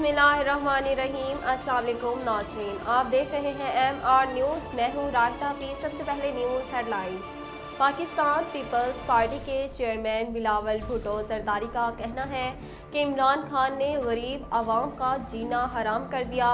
बिस्मिल्लाहिर्रहमानिर्रहीम। अस्सलाम वालेकुम नाज़रीन, आप देख रहे हैं MR न्यूज़। मैं हूँ राशिदा। की सबसे पहले न्यूज़ हेडलाइन। पाकिस्तान पीपल्स पार्टी के चेयरमैन बिलावल भुट्टो जरदारी का कहना है कि इमरान खान ने गरीब आवाम का जीना हराम कर दिया।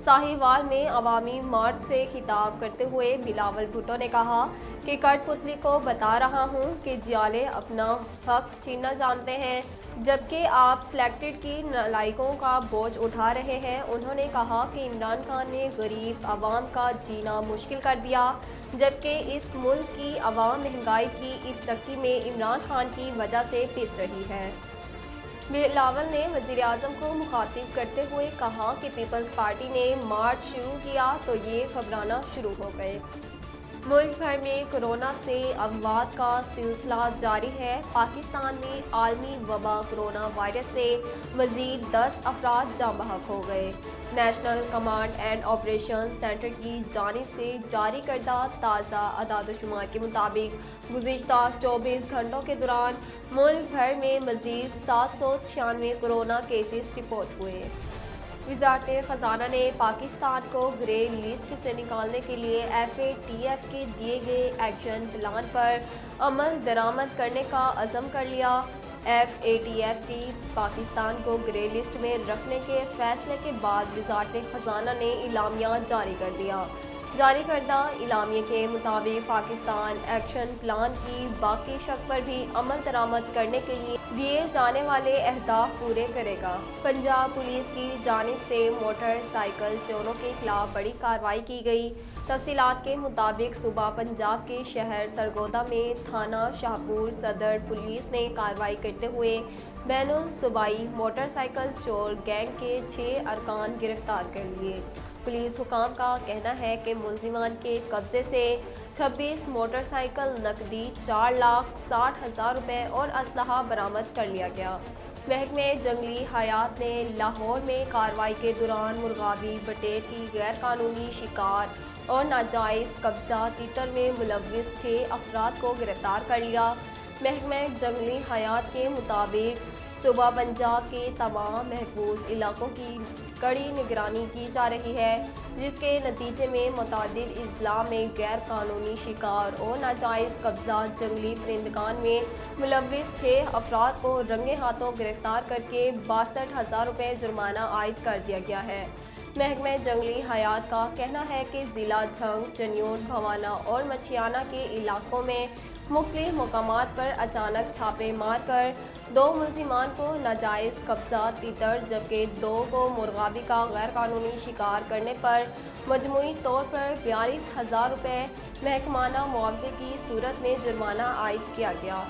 साहिवाल में अवामी मार्च से खिताब करते हुए बिलावल भुट्टो ने कहा कि कठपुतली को बता रहा हूँ कि जियाले अपना हक छीनना जानते हैं, जबकि आप सिलेक्टेड की नालायकों का बोझ उठा रहे हैं। उन्होंने कहा कि इमरान खान ने गरीब आवाम का जीना मुश्किल कर दिया, जबकि इस मुल्क की आवाम महंगाई की इस चक्की में इमरान खान की वजह से पिस रही है। बिलावल ने वज़ीर आज़म को मुखातिब करते हुए कहा कि पीपल्स पार्टी ने मार्च शुरू किया तो ये घबराना शुरू हो गए। मुल्क भर में कोरोना से अमवात का सिलसिला जारी है। पाकिस्तान में आलमी वबा कोरोना वायरस से मज़ीद 10 अफराद जाँ बहक हो गए। National command and operation centre की जानिब से जारी करदा ताज़ा अदाद-ओ-शुमार के मुताबिक गुज़िश्ता 24 घंटों के दौरान मुल्क भर में मज़ीद 796 कोरोना केसेस रिपोर्ट हुए। वज़ारत ख़ज़ाना ने पाकिस्तान को ग्रे लिस्ट से निकालने के लिए FATF के दिए गए एक्शन प्लान पर अमल दरामद करने का अज़म कर लिया। FATF की पाकिस्तान को ग्रे लिस्ट में रखने के फैसले के बाद वज़ारत ख़ज़ाना ने इलामिया जारी कर दिया। जारी करदा इलामिये के मुताबिक पाकिस्तान एक्शन प्लान की बाकी शक पर भी अमल दरामद करने के लिए दिए जाने वाले अहदाफ पूरे करेगा। पंजाब पुलिस की जानिब से मोटरसाइकिल चोरों के खिलाफ बड़ी कार्रवाई की गई। तफसीलात के मुताबिक सुबह पंजाब के शहर सरगोदा में थाना शाहपुर सदर पुलिस ने कार्रवाई करते हुए बैनुल सूबाई मोटरसाइकिल चोर गैंग के 6 अरकान गिरफ्तार कर लिए। पुलिस हुकाम का कहना है कि मुलजिमान के कब्जे से 26 मोटरसाइकिल, नकदी 4,60,000 रुपये और असलहा बरामद कर लिया गया। महकमे जंगली हयात ने लाहौर में कार्रवाई के दौरान मुर्गाबी बटेर की गैर कानूनी शिकार और नाजायज़ कब्जा तीतर में मुलव्विस 6 अफराद को गिरफ्तार कर लिया। महकमे जंगली हयात के मुताबिक सूबा पंजाब के तमाम महफूज इलाकों की कड़ी निगरानी की जा रही है, जिसके नतीजे में मुतअद्दिद अजला में गैर कानूनी शिकार और नाजायज़ कब्जा जंगली परिंदगान में मुलव्विस 6 अफराद को रंगे हाथों गिरफ्तार करके 62,000 रुपये जुर्माना आयद कर दिया गया है। महकमे जंगली हयात का कहना है कि ज़िला झंग, चन्योट, भवाना और मछियाना के इलाकों में मुख्तलिफ मकामात पर अचानक छापे मार कर 2 मुलजिमान को नाजायज़ कब्जा तीतर जबकि 2 को मुर्गाबी का गैर कानूनी शिकार करने पर मजमूई तौर पर 42,000 रुपये महकमाना मुआवजे की सूरत में जुर्माना आयद किया गया।